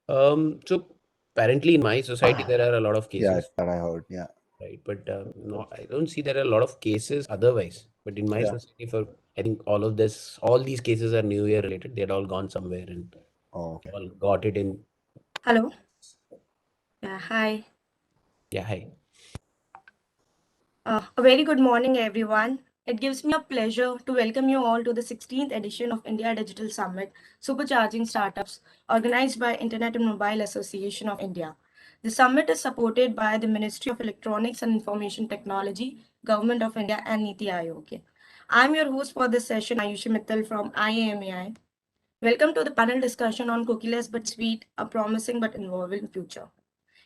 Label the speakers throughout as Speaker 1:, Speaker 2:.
Speaker 1: So apparently in my society there are a lot of
Speaker 2: Yeah,
Speaker 1: cases,
Speaker 2: that I heard. Yeah.
Speaker 1: right? But no, I don't see there are a lot of cases otherwise. But in my
Speaker 2: Yeah.
Speaker 1: society, for I think all these cases are New Year related. They had all gone somewhere and
Speaker 2: Oh, okay.
Speaker 1: all got it in.
Speaker 3: Hello. Yeah, hi.
Speaker 1: Yeah, hi.
Speaker 3: A very good morning, everyone. It gives me a pleasure to welcome you all to the 16th edition of India Digital Summit, Supercharging Startups, organized by Internet and Mobile Association of India. The summit is supported by the Ministry of Electronics and Information Technology, Government of India, and Niti Aayog. I'm your host for this session, Ayushi Mittal from IAMAI. Welcome to the panel discussion on Cookieless but Sweet, a promising but involving future.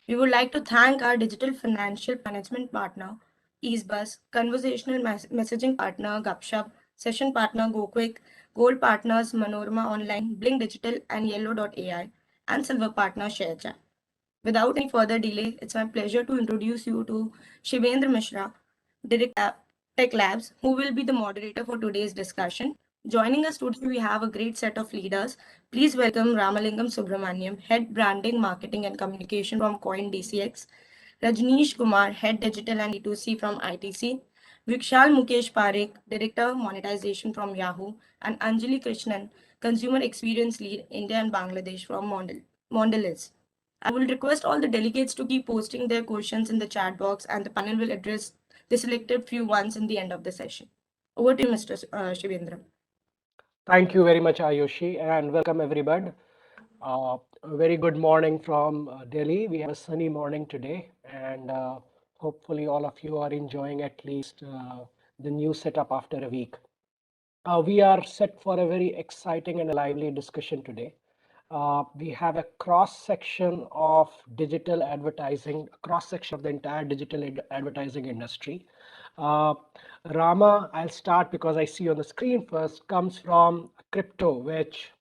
Speaker 3: We would like to thank our digital financial management partner, EaseBus, conversational messaging partner, Gupshup, session partner, GoQuick, gold partners, Manorama Online, Blink Digital, and Yellow.ai, and silver partner, ShareChat. Without any further delay, it's my pleasure to introduce you to Shivendra Misra, Director Tech Labs, who will be the moderator for today's discussion. Joining us today, we have a great set of leaders. Please welcome Ramalingam Subramanian, Head Branding, Marketing and Communication from CoinDCX, Rajnish Kumar, Head Digital and D2C from ITC, Vishal Mukesh Parekh, Director Monetization from Yahoo, and Anjali Krishnan, Consumer Experience Lead, India and Bangladesh from Mondelez. I will request all the delegates to keep posting their questions in the chat box, and the panel will address the selected few ones in the end of the session. Over to you, Mr. Shivendra.
Speaker 4: Thank you very much, Ayushi, and welcome everybody. A very good morning from Delhi. We have a sunny morning today, and hopefully all of you are enjoying at least the new setup after a week. We are set for a very exciting and lively discussion today. We have a cross section of digital advertising, cross section of the entire digital advertising industry. Uh, Rama, I'll start because I see on the screen first, comes from crypto, which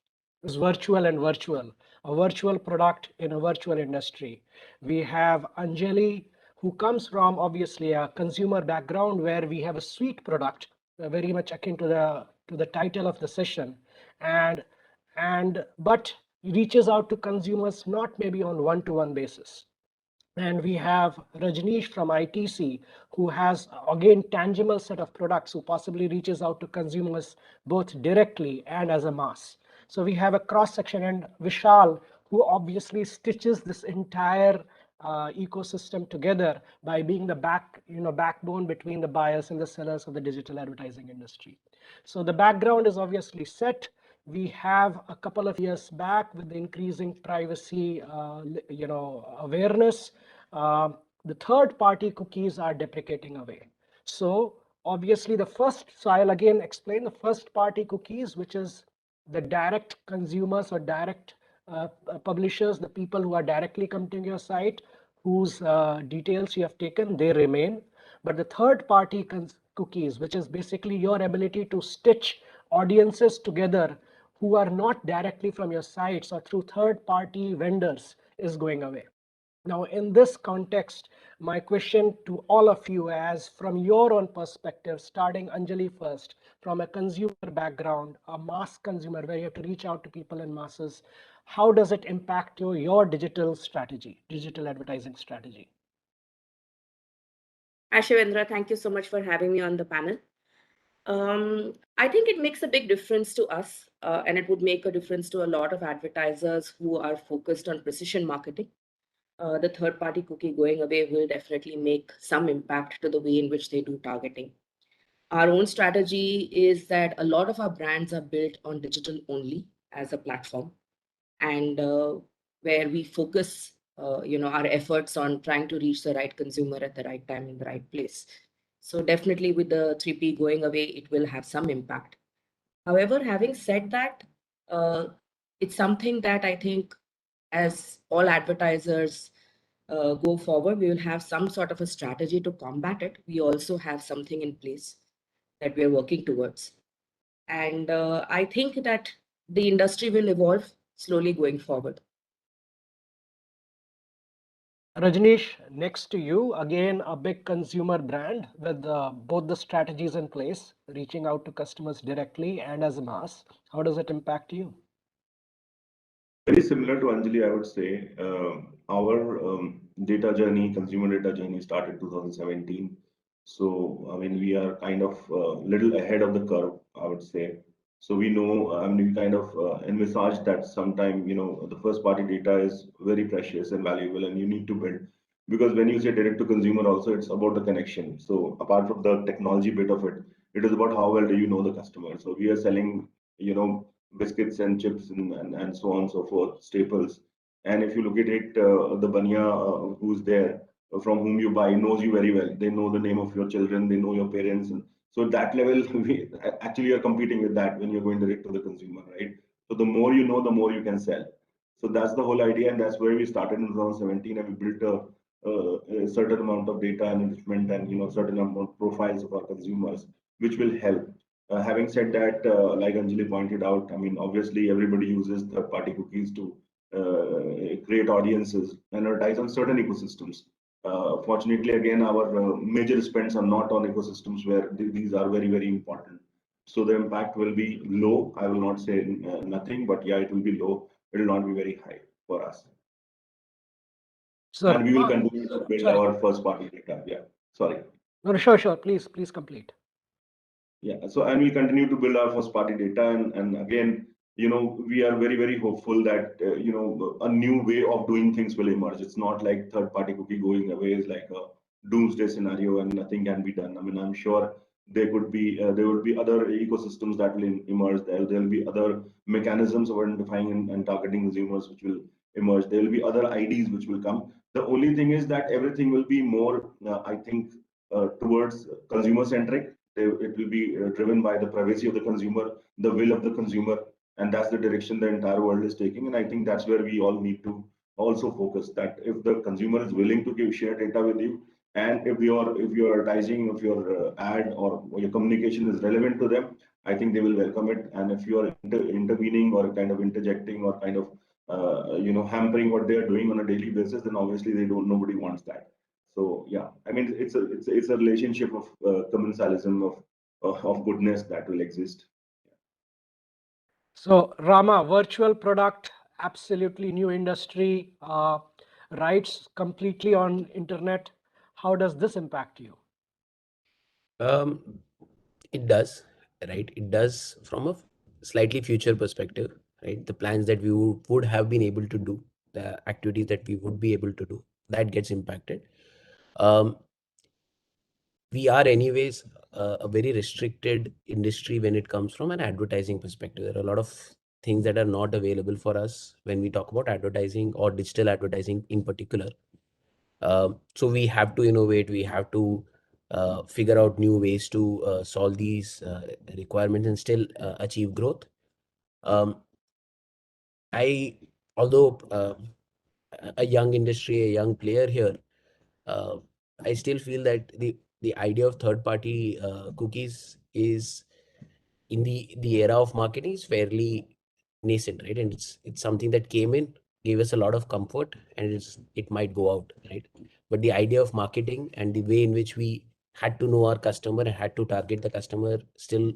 Speaker 4: is virtual and virtual, a virtual product in a virtual industry. We have Anjali, who comes from obviously a consumer background where we have a sweet product, very much akin to the title of the session, and but reaches out to consumers not maybe on one-to-one basis. And we have Rajnish from ITC, who has again tangible set of products, who possibly reaches out to consumers both directly and as a mass. So we have a cross section, and Vishal, who obviously stitches this entire ecosystem together by being the backbone between the buyers and the sellers of the digital advertising industry. So the background is obviously set. We have a couple of years back with the increasing privacy, awareness. uh, the third party cookies are deprecating away. So obviously so I'll again explain the first party cookies, which is the direct consumers or direct publishers, the people who are directly coming to your site, whose details you have taken, they remain. But the third party cookies, which is basically your ability to stitch audiences together who are not directly from your sites or through third party vendors, is going away. Now, in this context, my question to all of you, as from your own perspective, starting Anjali first, from a consumer background, a mass consumer, where you have to reach out to people in masses, how does it impact your digital strategy, digital advertising strategy?
Speaker 5: Hi, Shivendra. Thank you so much for having me on the panel. I think it makes a big difference to us, and it would make a difference to a lot of advertisers who are focused on precision marketing. The third party cookie going away will definitely make some impact to the way in which they do targeting. Our own strategy is that a lot of our brands are built on digital only as a platform, and where we focus our efforts on trying to reach the right consumer at the right time in the right place. So definitely with the 3P going away, it will have some impact. However, having said that, uh, it's something that I think as all advertisers go forward, we will have some sort of a strategy to combat it. We also have something in place that we are working towards. And I think that the industry will evolve slowly going forward.
Speaker 4: Rajnish, next to you, again, a big consumer brand with both the strategies in place, reaching out to customers directly and as a mass. How does it impact you?
Speaker 2: Very similar to Anjali, I would say. Our data journey, consumer data journey started 2017. So, I mean, we are kind of little ahead of the curve, I would say. So we know, I mean, we kind of envisage that sometime, the first party data is very precious and valuable and you need to build. Because when you say direct to consumer also, it's about the connection. So apart from the technology bit of it, it is about how well do you know the customer. So we are selling, biscuits and chips and so on and so forth, staples. And if you look at it, the banya who's there, from whom you buy, knows you very well. They know the name of your children, they know your parents. And so at that level, we actually are competing with that when you're going direct to the consumer, right? So the more you know, the more you can sell. So that's the whole idea, and that's where we started in 2017, and we built a certain amount of data and enrichment and certain amount of profiles of our consumers, which will help. Having said that, like Anjali pointed out, I mean, obviously everybody uses third-party cookies to create audiences and advertise on certain ecosystems. Fortunately, again, our major spends are not on ecosystems where these are very, very important. So the impact will be low. I will not say nothing, but yeah, it will be low. It will not be very high for us.
Speaker 4: So,
Speaker 2: And we will continue to build
Speaker 4: sorry.
Speaker 2: our first-party data. Yeah, sorry.
Speaker 4: No, sure. Please complete.
Speaker 2: Yeah, so and we continue to build our first party data, and again, we are very, very hopeful that a new way of doing things will emerge. It's not like third party cookie going away is like a doomsday scenario and nothing can be done. I mean, I'm sure there will be other ecosystems that will emerge. There'll be other mechanisms of identifying and targeting consumers which will emerge. There will be other IDs which will come. The only thing is that everything will be more, I think, towards consumer centric. It will be driven by the privacy of the consumer, the will of the consumer, and that's the direction the entire world is taking. And I think that's where we all need to also focus. That if the consumer is willing to share data with you, and if your advertising, if your ad or your communication is relevant to them, I think they will welcome it. And if you are intervening or kind of interjecting or kind of hampering what they are doing on a daily basis, then obviously nobody wants that. So yeah, I mean it's a relationship of commensalism of goodness that will exist.
Speaker 4: So, Rama, virtual product, absolutely new industry, rights completely on internet. How does this impact you?
Speaker 1: Um, it does, right? It does from a slightly future perspective, right? The plans that we would have been able to do, the activities that we would be able to do, that gets impacted. Um, we are anyways a very restricted industry when it comes from an advertising perspective. There are a lot of things that are not available for us when we talk about advertising or digital advertising in particular. So we have to innovate, we have to figure out new ways to solve these requirements and still achieve growth. um, I Although a young industry, a young player here, uh, I still feel that the idea of third party cookies is in the era of marketing is fairly nascent, right? And it's something that came in, gave us a lot of comfort, and it might go out, right? But the idea of marketing and the way in which we had to know our customer and had to target the customer still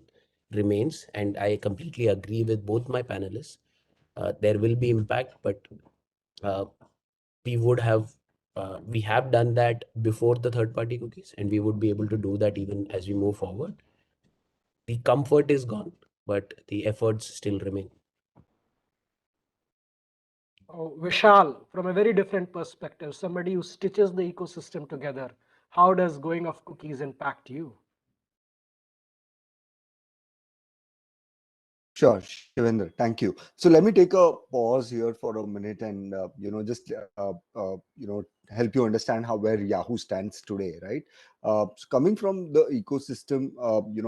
Speaker 1: remains. And I completely agree with both my panelists. There will be impact, but uh, we would have we have done that before the third party cookies, and we would be able to do that even as we move forward. The comfort is gone, but the efforts still remain.
Speaker 4: Oh, Vishal, from a very different perspective, somebody who stitches the ecosystem together, how does going off cookies impact you?
Speaker 6: Sure, Shivendra, thank you. So let me take a pause here for a minute and just help you understand how where Yahoo stands today, right? So coming from the ecosystem,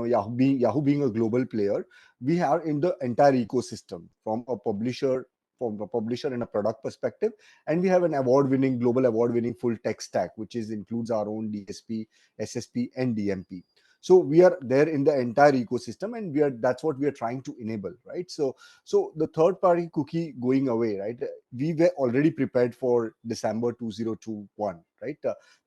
Speaker 6: Yahoo being a global player, we are in the entire ecosystem from a publisher and a product perspective, and we have an global award-winning full tech stack, which includes our own DSP, SSP, and DMP. So we are there in the entire ecosystem, and that's what we are trying to enable, right? So the third party cookie going away, right? We were already prepared for December 2021, right?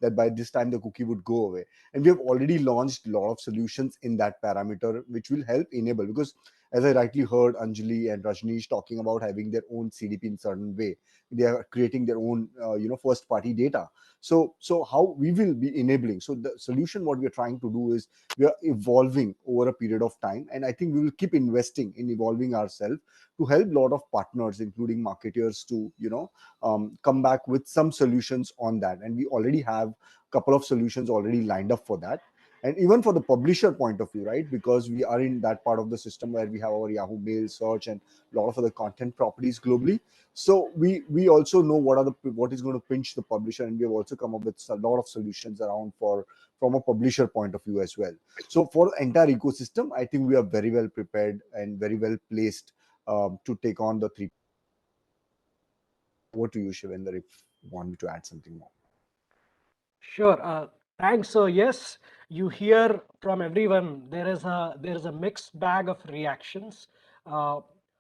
Speaker 6: That by this time the cookie would go away, and we have already launched a lot of solutions in that parameter which will help enable. Because as I rightly heard Anjali and Rajnish talking about having their own CDP in certain way, they are creating their own first party data. So how we will be enabling? So the solution what we are trying to do is we are evolving over a period of time, and I think we will keep investing in evolving ourselves to help a lot of partners, including marketers, to come back with some solutions on that. And we already have a couple of solutions already lined up for that. And even for the publisher point of view, right, because we are in that part of the system where we have our Yahoo Mail search and a lot of other content properties globally. So we also know what is going to pinch the publisher, and we have also come up with a lot of solutions around for from a publisher point of view as well. So for the entire ecosystem, I think we are very well prepared and very well placed to take on the three. Over to you, Shivendra, if you want me to add something more.
Speaker 4: Sure. Thanks. So yes, you hear from everyone. There is a mixed bag of reactions. Uh,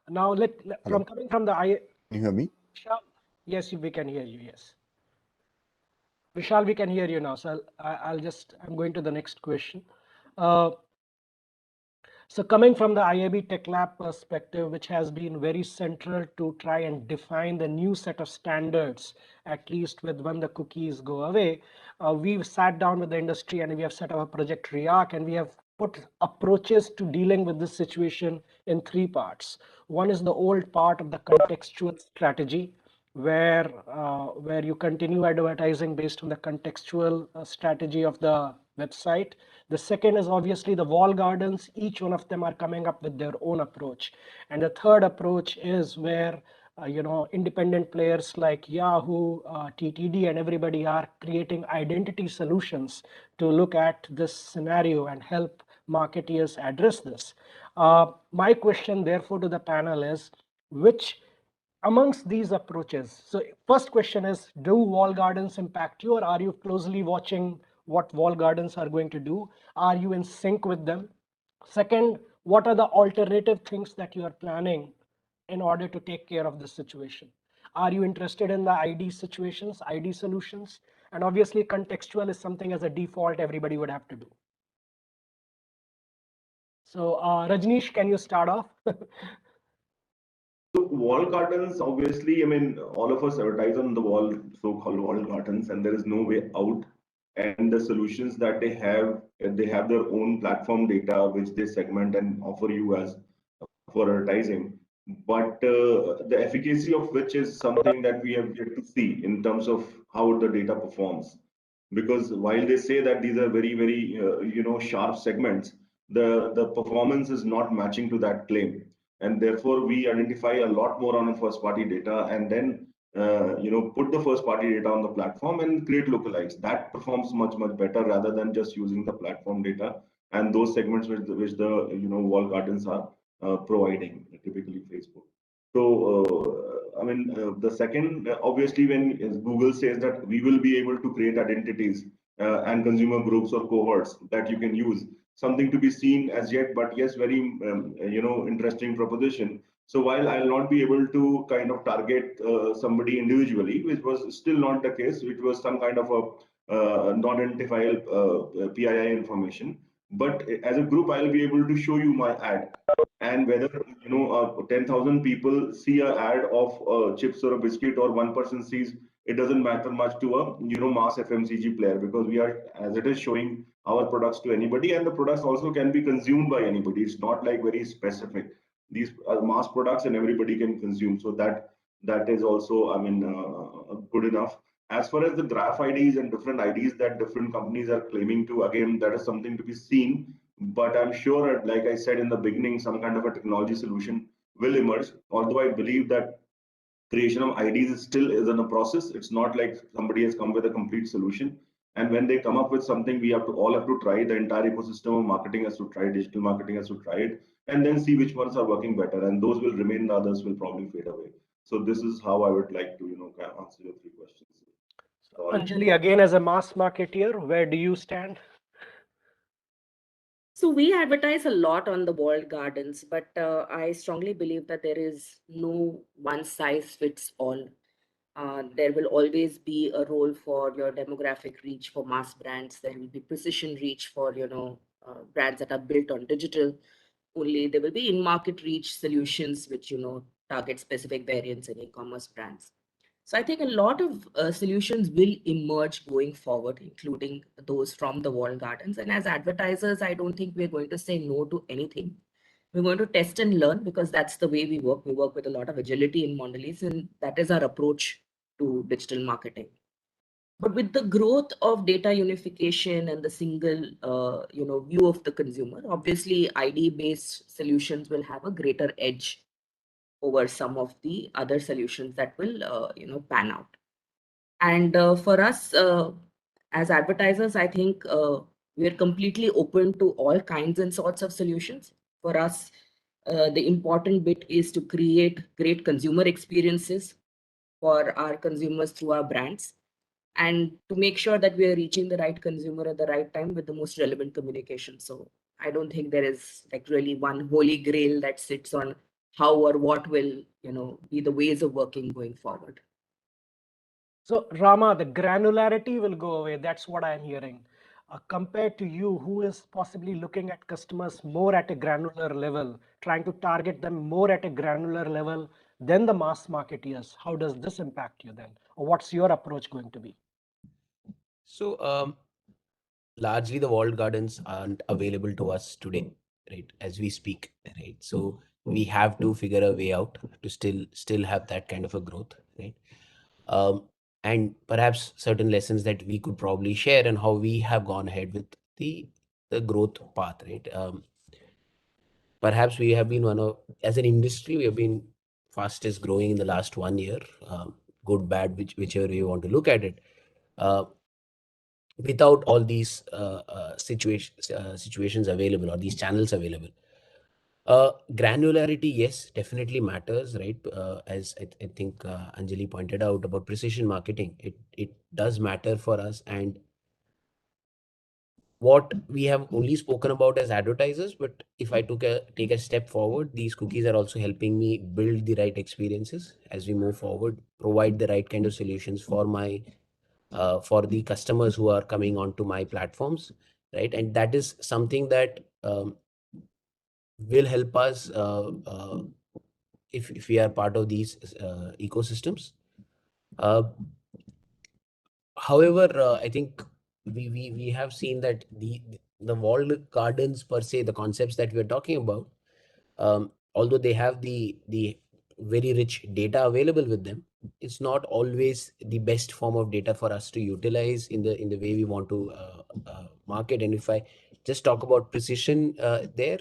Speaker 4: now
Speaker 6: Hello,
Speaker 4: coming from the I.
Speaker 6: can you hear me?
Speaker 4: Vishal, yes, we can hear you. Yes, Vishal, we can hear you now. So I'm going to the next question. Uh, So coming from the IAB Tech Lab perspective, which has been very central to try and define the new set of standards, at least with when the cookies go away, we've sat down with the industry and we have set up a project REARC, and we have put approaches to dealing with this situation in three parts. One is the old part of the contextual strategy, where you continue advertising based on the contextual strategy of the website. The second is obviously the wall gardens. Each one of them are coming up with their own approach. And the third approach is where independent players like Yahoo, TTD, and everybody are creating identity solutions to look at this scenario and help marketeers address this. My question, therefore, to the panel is, which amongst these approaches, so first question is, do wall gardens impact you, or are you closely watching what wall gardens are going to do? Are you in sync with them? Second, what are the alternative things that you are planning in order to take care of this situation? Are you interested in the ID situations, ID solutions? And obviously contextual is something as a default everybody would have to do. So Rajnish, can you start off?
Speaker 2: So wall gardens, obviously, I mean, all of us advertise on the wall, so-called wall gardens, and there is no way out. And the solutions that they have their own platform data, which they segment and offer you as for advertising. But the efficacy of which is something that we have yet to see in terms of how the data performs. Because while they say that these are very sharp segments, the performance is not matching to that claim, and therefore we identify a lot more on a first party data, and then put the first party data on the platform and create lookalikes. That performs much better rather than just using the platform data and those segments which the wall gardens are providing, typically Facebook. So I mean, the second, obviously, when Google says that we will be able to create identities and consumer groups or cohorts that you can use, something to be seen as yet, but yes, very interesting proposition. So while I'll not be able to kind of target somebody individually, which was still not the case, which was some kind of a non-identifiable PII information, but as a group, I'll be able to show you my ad, and whether 10,000 people see an ad of chips or a biscuit, or one person sees, it doesn't matter much to a mass FMCG player, because we are, as it is, showing our products to anybody, and the products also can be consumed by anybody. It's not like very specific. These are mass products and everybody can consume, so that is also, I mean, good enough. As far as the graph IDs and different IDs that different companies are claiming to, again, that is something to be seen. But I'm sure, like I said in the beginning, some kind of a technology solution will emerge. Although I believe that creation of IDs still is in a process. It's not like somebody has come with a complete solution. And when they come up with something, we all have to try. The entire ecosystem of marketing has to try, digital marketing has to try it, and then see which ones are working better. And those will remain, the others will probably fade away. So this is how I would like to, kind of answer your three questions.
Speaker 4: Anjali, again, as a mass marketeer, where do you stand?
Speaker 5: So we advertise a lot on the walled gardens, but I strongly believe that there is no one size fits all. There will always be a role for your demographic reach for mass brands. There will be precision reach for brands that are built on digital. only there will be in-market reach solutions which, target specific variants in e-commerce brands. So I think a lot of solutions will emerge going forward, including those from the walled gardens. And as advertisers, I don't think we're going to say no to anything. We're going to test and learn because that's the way we work. We work with a lot of agility in Mondelez, and that is our approach to digital marketing. But with the growth of data unification and the single, view of the consumer, obviously ID-based solutions will have a greater edge over some of the other solutions that will, pan out. And for us, as advertisers, I think we're completely open to all kinds and sorts of solutions. For us, the important bit is to create great consumer experiences for our consumers through our brands, and to make sure that we are reaching the right consumer at the right time with the most relevant communication. So I don't think there is like really one holy grail that sits on how or what will, be the ways of working going forward.
Speaker 4: So, Rama, the granularity will go away. That's what I'm hearing. Compared to you, who is possibly looking at customers more at a granular level, trying to target them more at a granular level than the mass marketeers, how does this impact you then? Or what's your approach going to be?
Speaker 1: So, largely the walled gardens aren't available to us today, right? As we speak, right? So we have to figure a way out to still have that kind of a growth, right? Um, and perhaps certain lessons that we could probably share and how we have gone ahead with the growth path, right? Perhaps we have been one of, as an industry, we have been fastest growing in the last 1 year, good, bad, whichever you want to look at it. Uh, Without all these situations available or these channels available. Granularity, yes, definitely matters, right? As I think Anjali pointed out about precision marketing, it does matter for us. And what we have only spoken about as advertisers, but if I take a step forward, these cookies are also helping me build the right experiences as we move forward, provide the right kind of solutions for my for the customers who are coming onto my platforms, right? And that is something that will help us if we are part of these ecosystems. Uh, However, I think we have seen that the walled gardens per se, the concepts that we are talking about, although they have the very rich data available with them, it's not always the best form of data for us to utilize in the way we want to market. And if I just talk about precision there,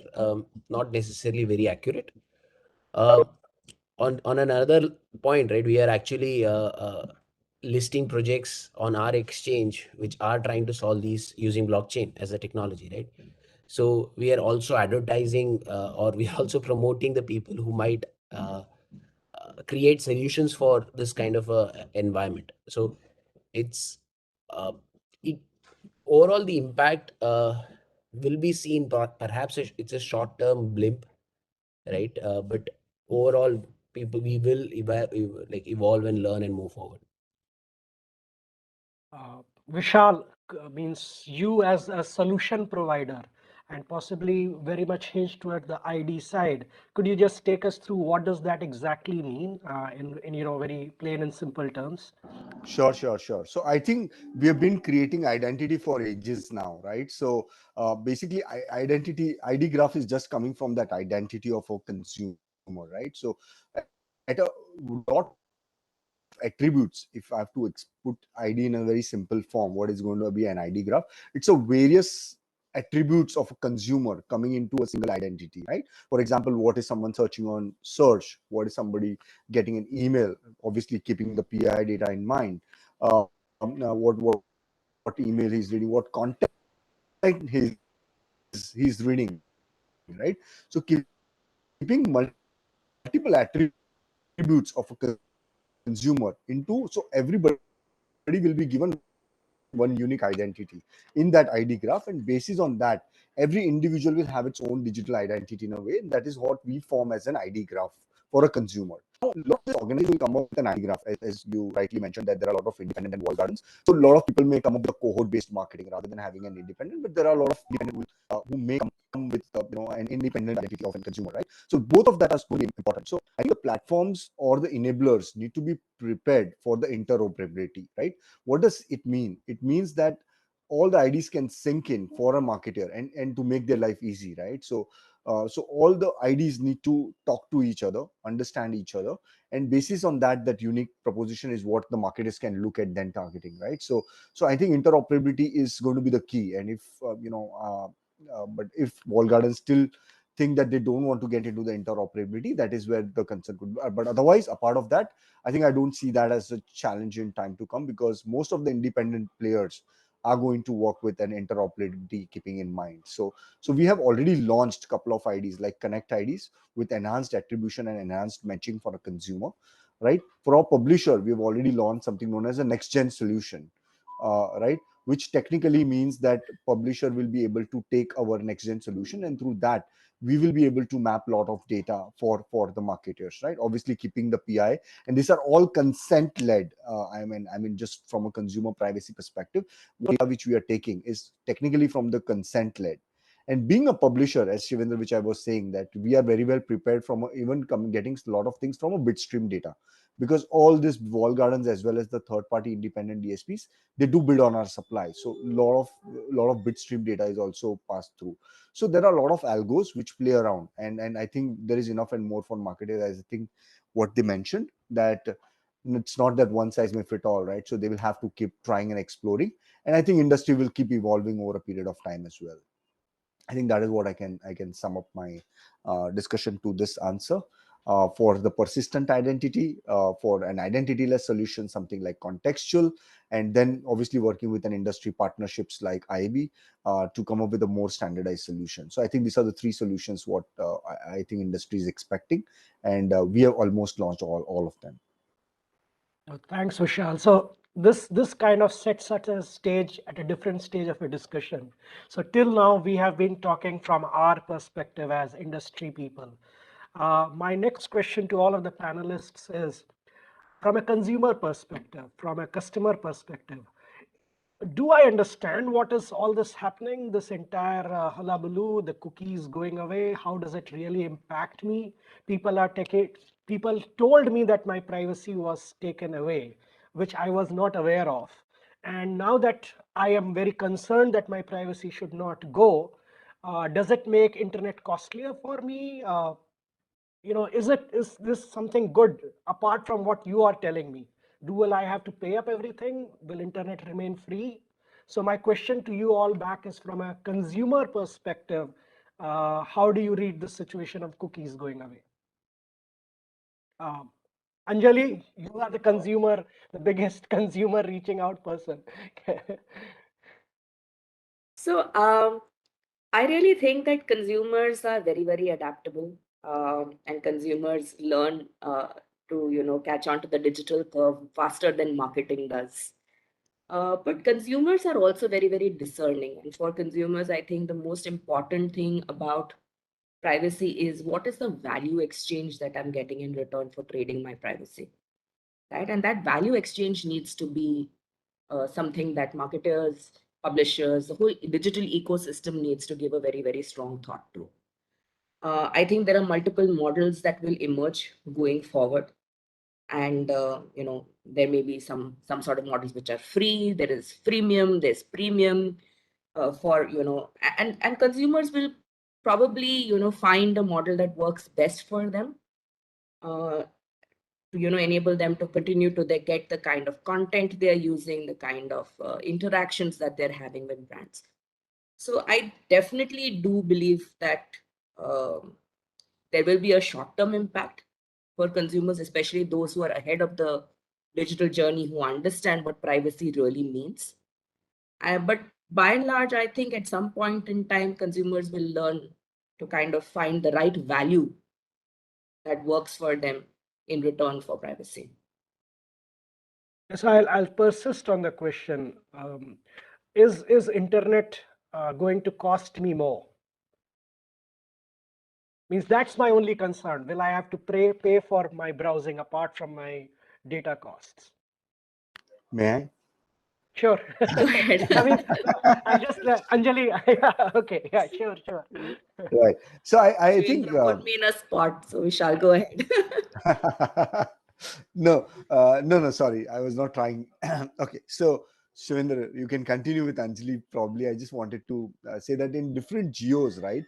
Speaker 1: not necessarily very accurate. Um, on another point, right, we are actually listing projects on our exchange which are trying to solve these using blockchain as a technology, right? So we are also advertising or we are also promoting the people who might create solutions for this kind of a environment. So it's uh, it, overall the impact will be seen, perhaps it's a short term blimp, right? But overall, people, we will evolve and learn and move forward.
Speaker 4: Vishal, means you as a solution provider and possibly very much hinged toward the ID side. Could you just take us through what does that exactly mean in very plain and simple terms?
Speaker 6: Sure. So I think we have been creating identity for ages now, right? So basically, identity ID graph is just coming from that identity of a consumer, right? So at a lot of attributes, if I have to put ID in a very simple form, what is going to be an ID graph? It's a various attributes of a consumer coming into a single identity, right? For example, what is someone searching on search? What is somebody getting an email? Obviously, keeping the PI data in mind. What email he's reading, what content he's reading, right? So keeping multiple attributes of a consumer into, so everybody will be given one unique identity in that ID graph, and basis on that, every individual will have its own digital identity. In that ID graph, and basis on that, every individual will have its own digital identity in a way. That is what we form as an ID graph for the consumer. for a consumer. Now, a lot of this organization will come up with an ID graph, as you rightly mentioned, that there are a lot of independent and walled gardens. So a lot of people may come up with a cohort-based marketing rather than having an independent, but there are a lot of independent who may come with an independent identity of a consumer, right? So both of that are going to be important. So I think the platforms or the enablers need to be prepared for the interoperability, right? What does it mean? It means that all the IDs can sync in for a marketer and to make their life easy, right? So all the IDs need to talk to each other, understand each other, and basis on that, that unique proposition is what the marketers can look at then targeting, right? So I think interoperability is going to be the key. And if but if wall gardens still think that they don't want to get into the interoperability, that is where the concern could be. But otherwise, a part of that, I think I don't see that as a challenge in time to come, because most of the independent players are going to work with an interoperability keeping in mind. So we have already launched a couple of IDs like Connect IDs with enhanced attribution and enhanced matching for a consumer, right? For our publisher, we have already launched something known as a next gen solution, right? Which technically means that publisher will be able to take our next gen solution, and through that we will be able to map a lot of data for the marketers, right? Obviously keeping the PI, and these are all consent led. I mean just from a consumer privacy perspective, data which we are taking is technically from the consent led. And being a publisher, as Shivendra, which I was saying, that we are very well prepared from even getting a lot of things from a bitstream data, because all these wall gardens as well as the third party independent DSPs, they do bid on our supply. So lot of bitstream data is also passed through. So there are a lot of algos which play around, and I think there is enough and more for marketers. As I think what they mentioned, that it's not that one size may fit all, right? So they will have to keep trying and exploring, and I think industry will keep evolving over a period of time as well. I think that is what I can sum up my discussion to this answer. For the persistent identity, for an identity-less solution, something like contextual, and then obviously working with an industry partnerships like IAB to come up with a more standardized solution. So I think these are the three solutions what I think industry is expecting, and we have almost launched all of them.
Speaker 4: Thanks, Vishal. So this kind of sets us a stage at a different stage of a discussion. So till now we have been talking from our perspective as industry people. My next question to all of the panelists is, from a consumer perspective, from a customer perspective, do I understand what is all this happening, this entire hullabaloo, the cookies going away? How does it really impact me? People told me that my privacy was taken away, which I was not aware of. And now that I am very concerned that my privacy should not go, does it make internet costlier for me? Is this something good apart from what you are telling me? Will I have to pay up everything? Will internet remain free? So my question to you all back is, from a consumer perspective, how do you read the situation of cookies going away? Um, Anjali, you are the consumer, the biggest consumer reaching out person.
Speaker 5: So I really think that consumers are very, very adaptable, and consumers learn to, catch on to the digital curve faster than marketing does. But consumers are also very, very discerning. And for consumers, I think the most important thing about privacy is, what is the value exchange that I'm getting in return for trading my privacy, right? And that value exchange needs to be something that marketers, publishers, the whole digital ecosystem needs to give a very, very strong thought to. I think there are multiple models that will emerge going forward, and there may be some sort of models which are free. There is freemium, there's premium, for and consumers will probably find a model that works best for them, to enable them to continue to get the kind of content they're using, the kind of interactions that they're having with brands. So I definitely do believe that um, there will be a short-term impact for consumers, especially those who are ahead of the digital journey, who understand what privacy really means. But by and large, I think at some point in time, consumers will learn to kind of find the right value that works for them in return for privacy.
Speaker 4: So I'll persist on the question. Is internet going to cost me more? Means that's my only concern. Will I have to pay for my browsing apart from my data costs?
Speaker 6: May I?
Speaker 4: Sure.
Speaker 5: Go ahead.
Speaker 4: I mean, I'll just Anjali. Okay, yeah, sure, sure.
Speaker 6: Right. So I think
Speaker 5: Shivendra put me in a spot, so we shall go ahead.
Speaker 6: no, no, sorry, I was not trying. Okay, so Shivendra, you can continue with Anjali. Probably, I just wanted to say that in different geos, right,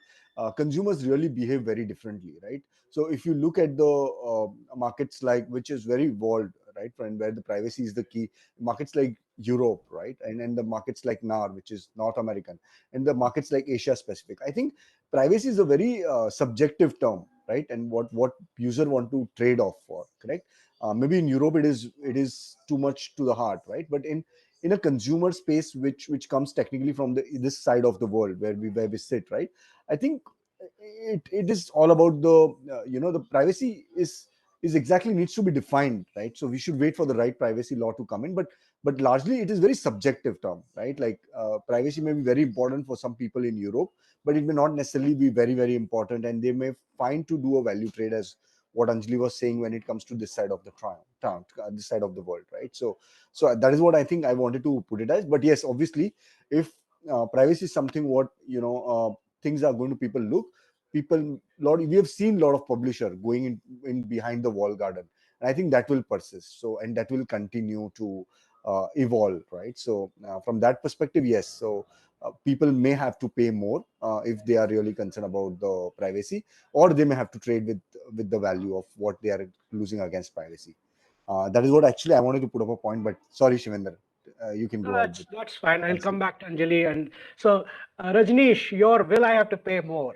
Speaker 6: consumers really behave very differently, right? So if you look at the markets like which is very evolved, right, and where the privacy is the key, markets like Europe, right, and the markets like NAR, which is North American, and the markets like Asia Pacific, I think privacy is a very subjective term, right? And what user want to trade off for, correct? Maybe in Europe it is too much to the heart, right? But in a consumer space which comes technically from this side of the world where we sit, right? I think it is all about the privacy is exactly needs to be defined, right? So we should wait for the right privacy law to come in, but largely it is very subjective term, right? Like privacy may be very important for some people in Europe, but it may not necessarily be very very important, and they may find to do a value trade, as what Anjali was saying, when it comes to this side of the this side of the world, right? So that is what I think I wanted to put it as. But yes, obviously, if privacy is something what things are going to people lot we have seen a lot of publisher going in behind the wall garden, and I think that will persist, so and that will continue to evolve, right? So from that perspective, yes, so people may have to pay more if they are really concerned about the privacy, or they may have to trade with the value of what they are losing against privacy. That is what actually I wanted to put up a point, but sorry, Shivendra, you can
Speaker 4: No,
Speaker 6: go ahead with
Speaker 4: that's fine. I'll
Speaker 6: answering.
Speaker 4: come back to Anjali. And so, Rajnish, your will I have to pay more?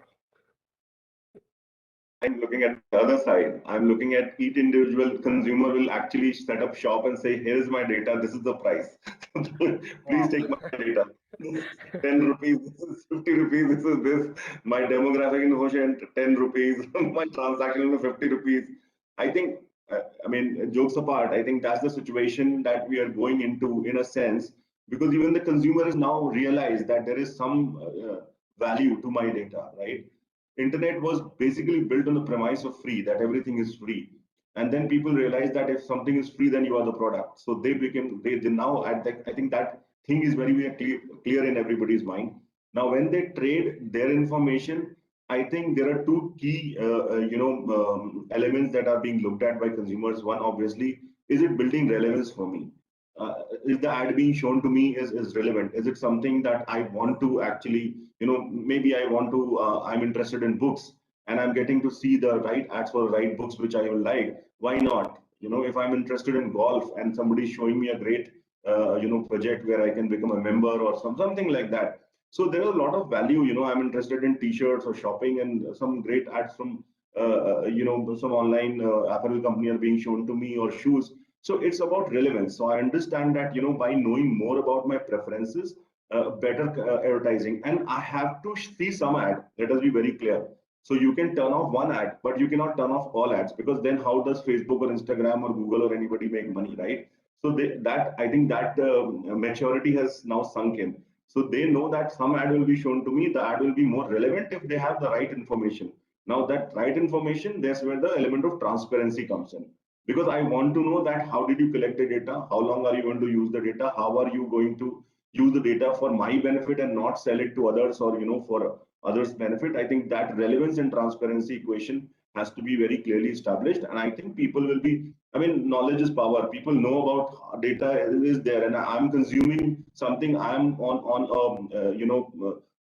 Speaker 2: I'm looking at the other side. I'm looking at each individual consumer will actually set up shop and say, here's my data, this is the price. Please
Speaker 4: Wow.
Speaker 2: take my data. This is 10 rupees, this is 50 rupees, this is this. My demographic information, 10 rupees, my transaction is 50 rupees. I think, I mean, jokes apart, I think that's the situation that we are going into in a sense, because even the consumer has now realized that there is some value to my data, right? Internet was basically built on the premise of free, that everything is free, and then people realize that if something is free, then you are the product. So they now at that, I think that thing is very very clear in everybody's mind. Now when they trade their information, I think there are two key elements that are being looked at by consumers. One, obviously, is it building relevance for me? Is the ad being shown to me is relevant? Is it something that I want to actually, maybe I want to, I'm interested in books, and I'm getting to see the right ads for the right books which I will like. Why not? If I'm interested in golf and somebody's showing me a great, project where I can become a member or something like that. So there are a lot of value. I'm interested in t-shirts or shopping, and some great ads from, some online apparel company are being shown to me, or shoes. So it's about relevance. So I understand that, by knowing more about my preferences, better advertising, and I have to see some ad. Let us be very clear. So you can turn off one ad, but you cannot turn off all ads, because then how does Facebook or Instagram or Google or anybody make money, right? So that I think that maturity has now sunk in. So they know that some ad will be shown to me. The ad will be more relevant if they have the right information. Now that right information, that's where the element of transparency comes in, because I want to know that how did you collect the data, how long are you going to use the data, how are you going to use the data for my benefit and not sell it to others, or for others benefit. I think that relevance and transparency equation has to be very clearly established, and I think people will be, I mean, knowledge is power. People know about data is there, and I'm consuming something, I'm on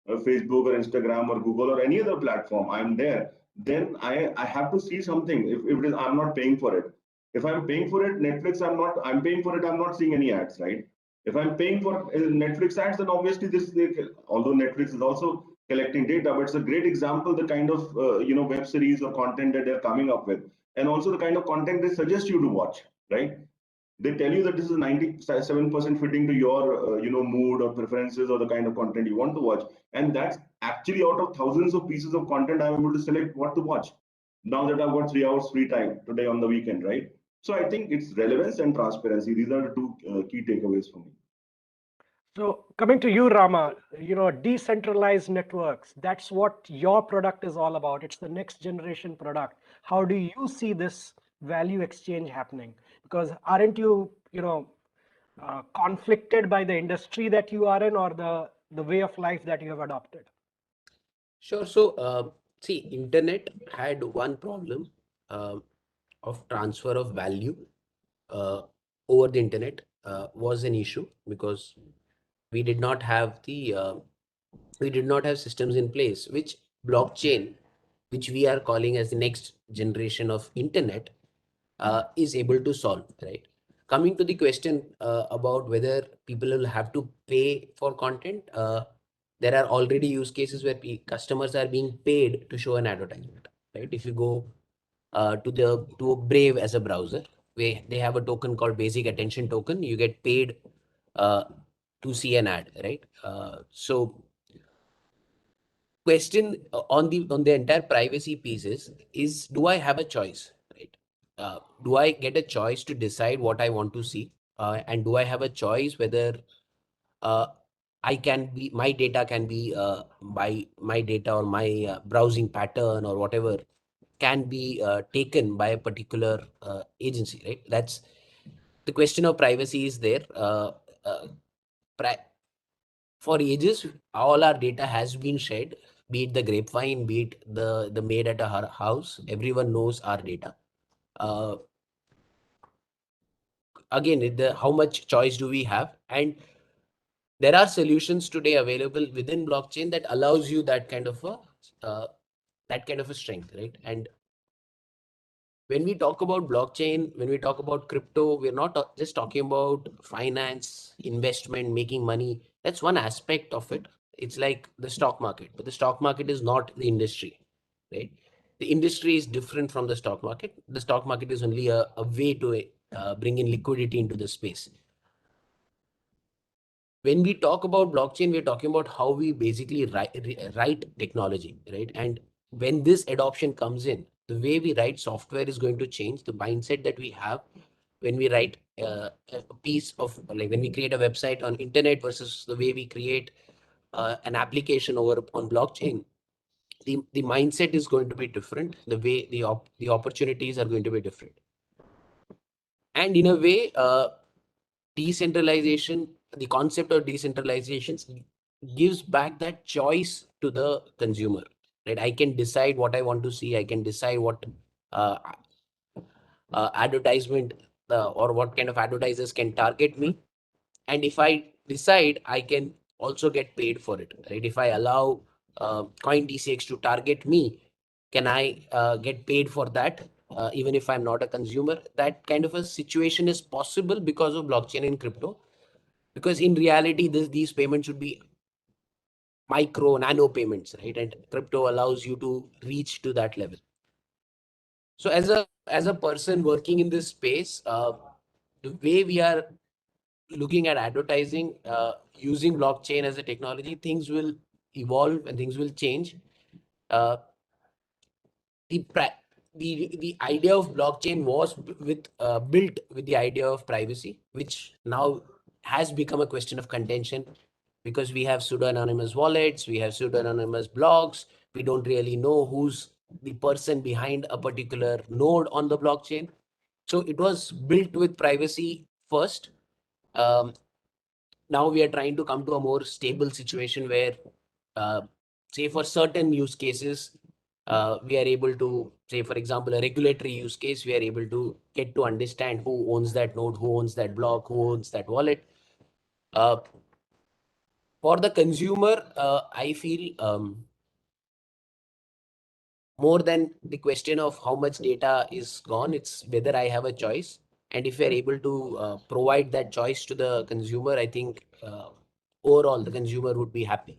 Speaker 2: Facebook or Instagram or Google or any other platform, I'm there. Then I have to see something. If it is, I'm not paying for it. If I'm paying for it, Netflix, I'm paying for it, I'm not seeing any ads, right? If I'm paying for Netflix ads, then obviously although Netflix is also collecting data, but it's a great example, the kind of, web series or content that they're coming up with, and also the kind of content they suggest you to watch, right? They tell you that this is 97% fitting to your, mood or preferences or the kind of content you want to watch. And that's actually out of thousands of pieces of content, I'm able to select what to watch. Now that I've got 3 hours free time today on the weekend, right? So I think it's relevance and transparency. These are the two key takeaways for me.
Speaker 4: So coming to you, Rama, decentralized networks, that's what your product is all about. It's the next generation product. How do you see this value exchange happening? Because aren't you, conflicted by the industry that you are in or the way of life that you have adopted?
Speaker 1: Sure. So, see, internet had one problem um of transfer of value uh, over the internet was an issue because we did not have systems in place which blockchain, which we are calling as the next generation of internet, is able to solve, right? Coming to the question about whether people will have to pay for content, there are already use cases where customers are being paid to show an advertisement, right? If you go to Brave as a browser, they have a token called basic attention token. You get paid uh, to see an ad, right? So question on the entire privacy piece is do I have a choice, right? Do I get a choice to decide what I want to see, and do I have a choice whether uh, my data can be my data or my browsing pattern or whatever can be taken by a particular agency, right? That's the question of privacy is there. Uh, pri- for ages, all our data has been shared, be it the grapevine, be it the maid at her house. Everyone knows our data. Uh, Again, how much choice do we have? And there are solutions today available within blockchain that allows you uh, that kind of a strength, right? And when we talk about blockchain, when we talk about crypto, we're not just talking about finance, investment, making money. That's one aspect of it. It's like the stock market, but the stock market is not the industry, right? The industry is different from the stock market. The stock market is only a way to bring in liquidity into the space. When we talk about blockchain, we're talking about how we basically write technology, right? And when this adoption comes in, the way we write software is going to change. The mindset that we have when we write a piece of, like when we create a website on internet versus the way we create an application over on blockchain, the mindset is going to be different. The way the opportunities are going to be different. And in a way, decentralization, the concept of decentralization gives back that choice to the consumer, right? I can decide what I want to see. I can decide what uh, advertisement or what kind of advertisers can target me. And if I decide, I can also get paid for it, right? If I allow CoinDCX to target me, can I get paid for that? Even if I'm not a consumer, that kind of a situation is possible because of blockchain and crypto. Because in reality, these payments should be micro nano payments, right? And crypto allows you to reach to that level. So as a person working in this space, the way we are looking at advertising using blockchain as a technology, things will evolve and things will change. uh, the the idea of blockchain was built with the idea of privacy, which now has become a question of contention because we have pseudo anonymous wallets, we have pseudo anonymous blogs. We don't really know who's the person behind a particular node on the blockchain. So it was built with privacy first. um, Now we are trying to come to a more stable situation where, uh, say for certain use cases, we are able to, say for example, a regulatory use case, we are able to get to understand who owns that node, who owns that block, who owns that wallet. uh, for the consumer, I feel, more than the question of how much data is gone, it's whether I have a choice. And if we're able to provide that choice to the consumer, I think overall the consumer would be happy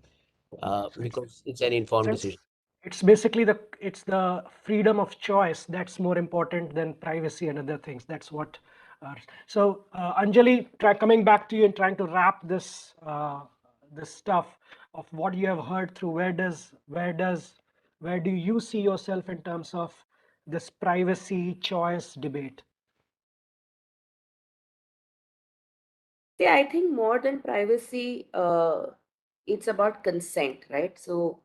Speaker 4: So
Speaker 1: because it's an informed
Speaker 4: it's
Speaker 1: decision.
Speaker 4: it's basically the freedom of choice that's more important than privacy and other things. That's what. Anjali, coming back to you and trying to wrap this stuff of what you have heard through. Where do you see yourself in terms of this privacy choice debate?
Speaker 5: See, I think more than privacy, it's about consent, right? So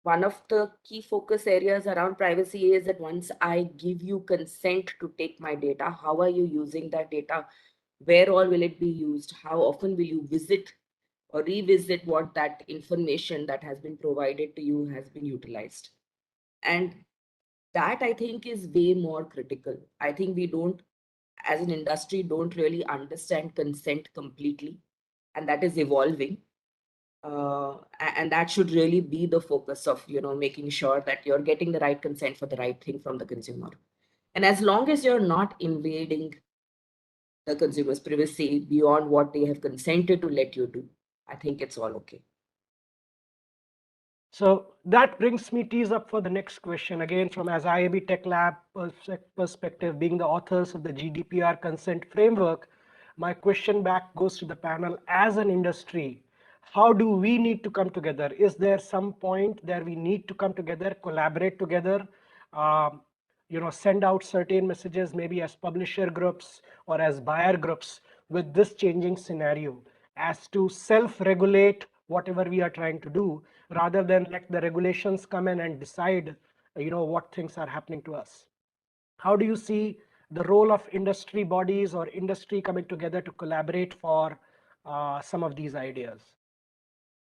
Speaker 5: one of the key focus areas around privacy is that once I give you consent to take my data, how are you using that data? Where all will it be used? How often will you visit or revisit what that information that has been provided to you has been utilized? And that I think is way more critical. I think we don't, as an industry, don't really understand consent completely, and that is evolving. And that should really be the focus of making sure that you're getting the right consent for the right thing from the consumer. And as long as you're not invading the consumer's privacy beyond what they have consented to let you do, I think it's all okay.
Speaker 4: So that brings me tees up for the next question, again from as IAB Tech Lab perspective, being the authors of the GDPR consent framework. My question back goes to the panel. As an industry, how do we need to come together? Is there some point that we need to come together, collaborate together, um, send out certain messages, maybe as publisher groups or as buyer groups, with this changing scenario, as to self-regulate whatever we are trying to do, rather than let the regulations come in and decide, what things are happening to us? How do you see the role of industry bodies or industry coming together to collaborate for some of these ideas?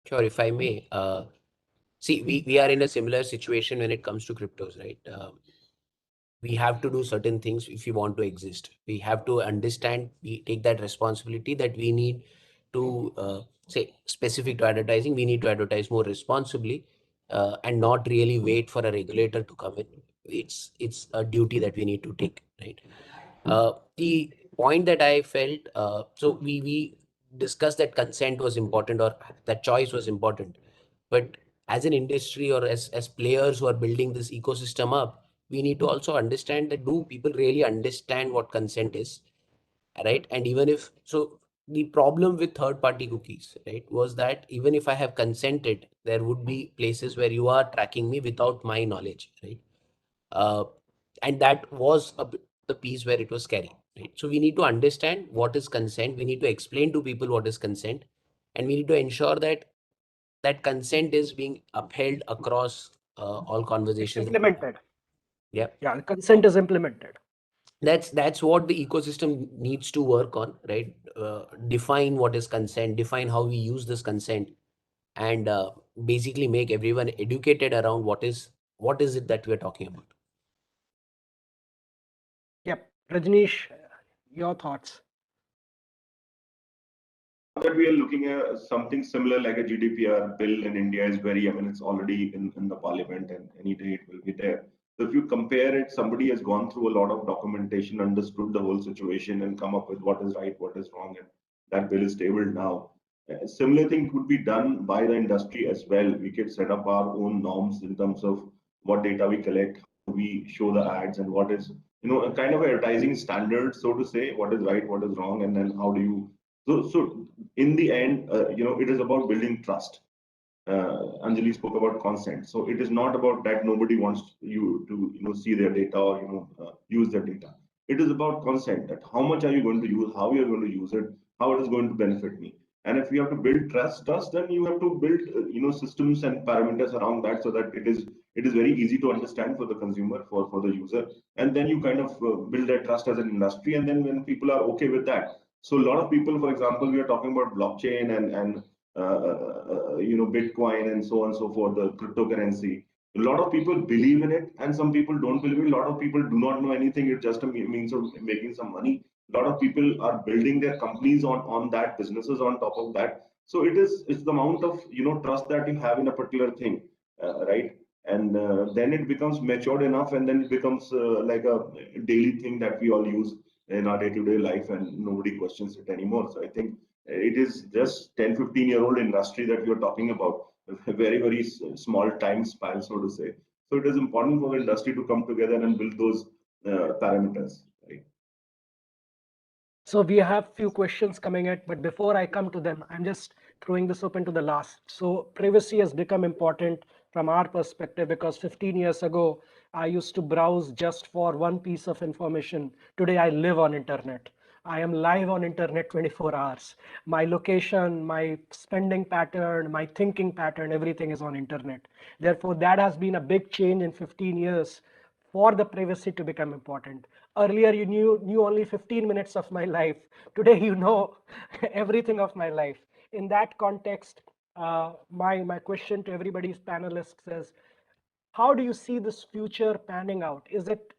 Speaker 1: Sure, if I may. See, we are in a similar situation when it comes to cryptos, right? We have to do certain things if we want to exist. We have to understand, we take that responsibility that we need to, say, specific to advertising, we need to advertise more responsibly, and not really wait for a regulator to come in. It's a duty that we need to take, right? The point that I felt, so we discussed that consent was important, or that choice was important, but as an industry, or as players who are building this ecosystem up, we need to also understand that, do people really understand what consent is, right? And even if so, the problem with third party cookies, right, was that even if I have consented, there would be places where you are tracking me without my knowledge, right? uh, and that was the piece where it was scary, right? So we need to understand what is consent, we need to explain to people what is consent, and we need to ensure that that consent is being upheld across all
Speaker 4: It's
Speaker 1: conversations.
Speaker 4: implemented.
Speaker 1: Yeah,
Speaker 4: Yeah, consent is implemented.
Speaker 1: that's what the ecosystem needs to work on, right? Define what is consent, define how we use this consent, and basically make everyone educated around what is it that we're talking about.
Speaker 4: Yep. Rajnish, your thoughts?
Speaker 2: That we are looking at something similar like a GDPR bill in India is very, I mean, it's already in the parliament and any day it will be there. So if you compare it, somebody has gone through a lot of documentation, understood the whole situation and come up with what is right, what is wrong, and that bill is tabled now. A similar thing could be done by the industry as well. We could set up our own norms in terms of what data we collect, how we show the ads, and what is, a kind of advertising standard, so to say, what is right, what is wrong, and then how do you so in the end, it is about building trust. Anjali spoke about consent. So it is not about that nobody wants you to see their data or use their data. It is about consent. That how much are you going to use, how you are going to use it, how it is going to benefit me. And if you have to build trust, then you have to build systems and parameters around that so that it is very easy to understand for the consumer, for the user, and then you kind of build that trust as an industry. And then when people are okay with that, so a lot of people, for example, we are talking about blockchain and Bitcoin and so on and so forth, the cryptocurrency. A lot of people believe in it, and some people don't believe it. A lot of people do not know anything. It's just a means of making some money. A lot of people are building their companies on that, businesses on top of that. So it's the amount of trust that you have in a particular thing, right? And then it becomes matured enough, and then it becomes like a daily thing that we all use in our day-to-day life, and nobody questions it anymore. So I think it is just 10-15 year old industry that we are talking about, a very very small time span, so to say. So it is important for the industry to come together and build those parameters, right?
Speaker 4: So we have few questions coming in, but before I come to them, I'm just throwing this open to the last. So privacy has become important from our perspective because 15 years ago, I used to browse just for one piece of information. Today, I live on internet. I am live on internet 24 hours. My location, my spending pattern, my thinking pattern, everything is on internet. Therefore, that has been a big change in 15 years for the privacy to become important. Earlier, you knew only 15 minutes of my life. Today, you know everything of my life. In that context, my question to everybody's panelists is, how do you see this future panning out? Is it,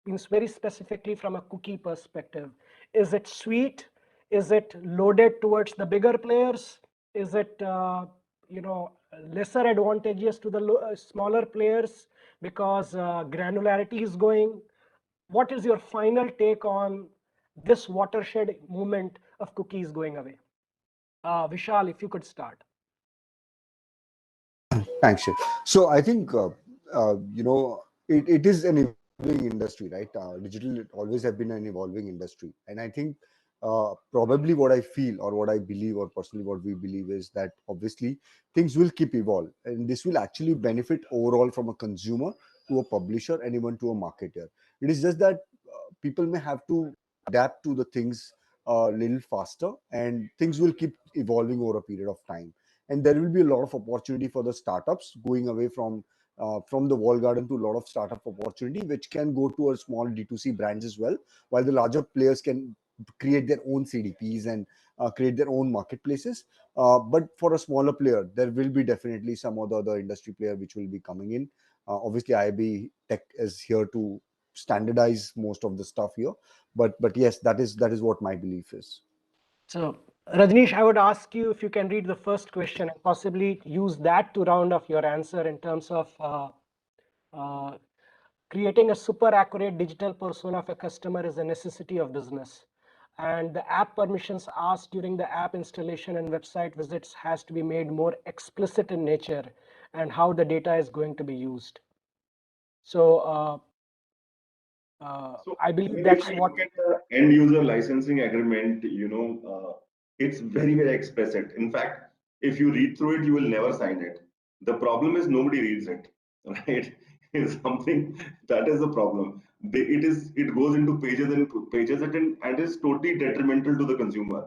Speaker 4: means very specifically from a cookie perspective, is it sweet? Is it loaded towards the bigger players? Is it lesser advantageous to the smaller players because granularity is going? What is your final take on this watershed movement of cookies going away? Vishal, if you could start.
Speaker 6: Thanks, Shiv. So I think it is an evolving industry, right? Digital always have been an evolving industry, and I think probably what I feel or what I believe or personally what we believe is that obviously things will keep evolve, and this will actually benefit overall from a consumer to a publisher and even to a marketer. It is just that people may have to adapt to the things a little faster, and things will keep evolving over a period of time, and there will be a lot of opportunity for the startups going away from the wall garden to a lot of startup opportunity, which can go to a small D2C brands as well, while the larger players can create their own CDPs and create their own marketplaces. But for a smaller player, there will be definitely some other industry player which will be coming in. Obviously, IB Tech is here to standardize most of the stuff here, but yes, that is what my belief is.
Speaker 4: So, Rajnish, I would ask you if you can read the first question and possibly use that to round off your answer in terms of uh, creating a super accurate digital persona of a customer is a necessity of business. And the app permissions asked during the app installation and website visits has to be made more explicit in nature and how the data is going to be used. So
Speaker 2: So,
Speaker 4: I
Speaker 2: I
Speaker 4: believe
Speaker 2: mean, if
Speaker 4: that's
Speaker 2: we
Speaker 4: what.
Speaker 2: look at the end user licensing agreement, it's very, very explicit. In fact, if you read through it, you will never sign it. The problem is nobody reads it, right? It's something that is the problem. It goes into pages and pages and is totally detrimental to the consumer.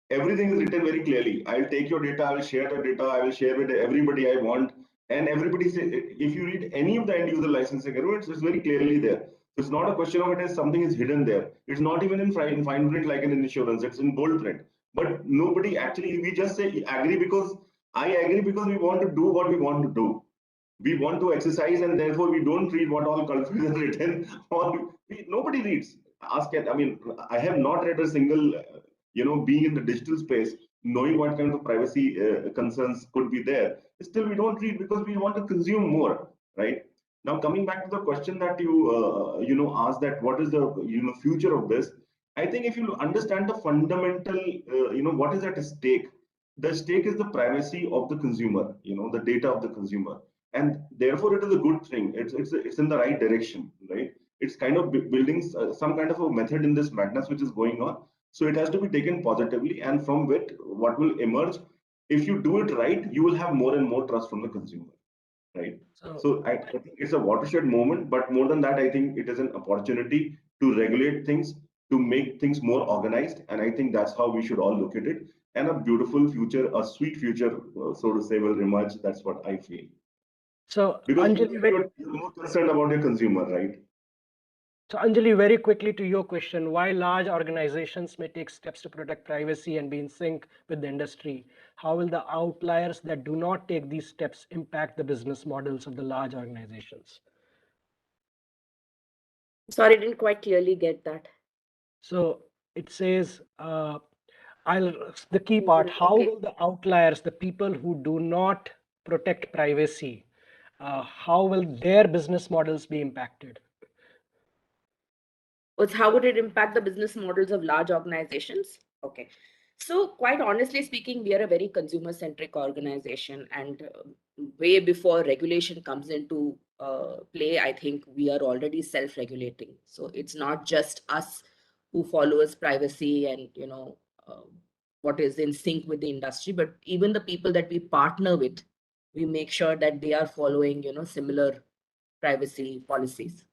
Speaker 2: Everything is written very clearly. I'll take your data, I will share the data, I will share with everybody I want. And everybody say, if you read any of the end user licensing agreements, it's very clearly there. So it's not a question of it as something is hidden there. It's not even in fine print like in insurance, it's in bold print. But nobody actually, we just say agree because I agree because we want to do what we want to do. We want to exercise and therefore we don't read what all culprits are written or nobody reads. Ask it. I mean, I have not read a single being in the digital space, knowing what kind of privacy concerns could be there, still we don't read because we want to consume more, right? Now, coming back to the question that you asked, that what is the future of this? I think if you understand the fundamental, what is at stake. The stake is the privacy of the consumer, the data of the consumer, and therefore it is a good thing. It's in the right direction, right? It's kind of building some kind of a method in this madness which is going on. So it has to be taken positively, and from which what will emerge, if you do it right, you will have more and more trust from the consumer, right?
Speaker 4: So,
Speaker 2: So I think it's a watershed moment, but more than that, I think it is an opportunity to regulate things, to make things more organized, and I think that's how we should all look at it. And a beautiful future, a sweet future, so to say, will emerge. That's what I feel.
Speaker 4: so
Speaker 2: Because
Speaker 4: Anjali,
Speaker 2: you're more concerned about your consumer, right?
Speaker 4: So Anjali, very quickly to your question, why large organizations may take steps to protect privacy and be in sync with the industry, how will the outliers that do not take these steps impact the business models of the large organizations?
Speaker 5: Sorry, I didn't quite clearly get that.
Speaker 4: So it says, the key part, how
Speaker 5: Okay.
Speaker 4: will the outliers, the people who do not protect privacy, how will their business models be impacted?
Speaker 5: Was how would it impact the business models of large organizations? Okay. So, quite honestly speaking, we are a very consumer centric organization, and way before regulation comes into play, I think we are already self regulating. So, it's not just us who follows privacy and, what is in sync with the industry, but even the people that we partner with, we make sure that they are following, similar privacy policies.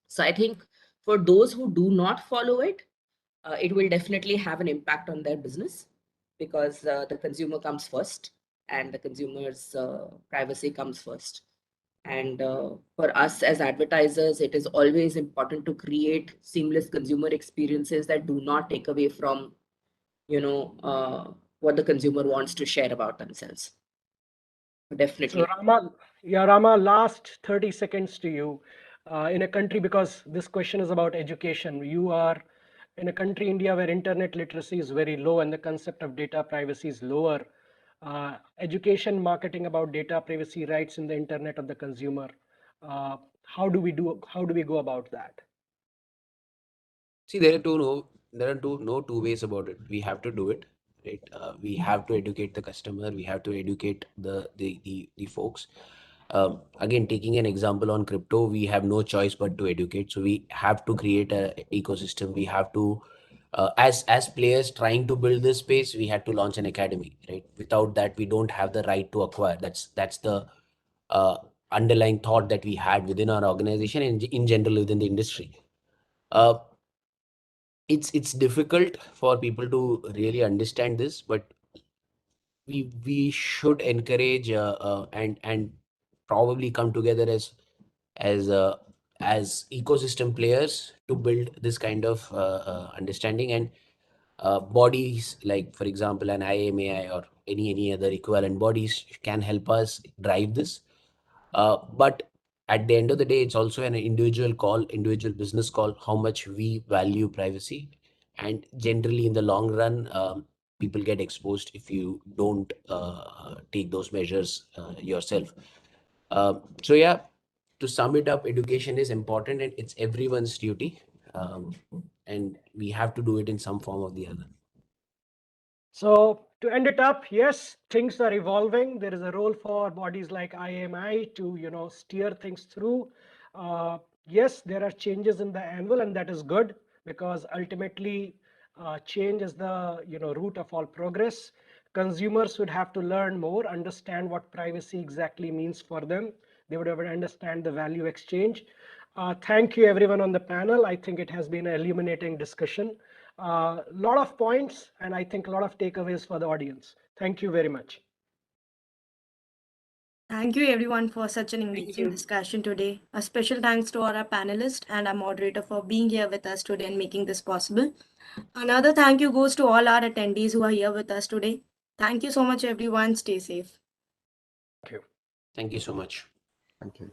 Speaker 5: So I think for those who do not follow it, it will definitely have an impact on their business because the consumer comes first and the consumer's privacy comes first. And for us as advertisers, it is always important to create seamless consumer experiences that do not take away from, what the consumer wants to share about themselves.
Speaker 4: So
Speaker 5: Definitely.
Speaker 4: Rama, last 30 seconds to you. In a country, because this question is about education, you are in a country, India, where internet literacy is very low and the concept of data privacy is lower. Education, marketing about data privacy rights in the internet of the consumer. How do we go about that?
Speaker 1: See, there are two ways about it. We have to do it, right? We have to educate the customer. We have to educate the folks. Again, taking an example on crypto, we have no choice but to educate. So we have to create a ecosystem. We have to, as players trying to build this space, we had to launch an academy, right? Without that, we don't have the right to acquire. That's the uh, underlying thought that we had within our organization and in general within the industry. Uh, it's difficult for people to really understand this, but we should encourage and probably come together as uh, as ecosystem players to build this kind of understanding, and bodies like, for example, an IMAI or any other equivalent bodies can help us drive this. But at the end of the day, it's also an individual call, individual business call, how much we value privacy. And generally, in the long run, people get exposed if you don't take those measures yourself. So, yeah, to sum it up, education is important and it's everyone's duty. And we have to do it in some form or the other.
Speaker 4: So to end it up, yes, things are evolving. There is a role for bodies like IMI to, steer things through. Yes, there are changes in the annual, and that is good because ultimately change is the, root of all progress. Consumers would have to learn more, understand what privacy exactly means for them. They would have to understand the value exchange. Thank you everyone on the panel. I think it has been an illuminating discussion. A lot of points and I think a lot of takeaways for the audience. Thank you very much.
Speaker 3: Thank you everyone for such an
Speaker 5: Thank
Speaker 3: engaging
Speaker 5: you.
Speaker 3: discussion today. A special thanks to all our panelists and our moderator for being here with us today and making this possible. Another thank you goes to all our attendees who are here with us today. Thank you so much everyone. Stay safe.
Speaker 4: Thank you.
Speaker 1: Thank you so much.
Speaker 6: Thank you.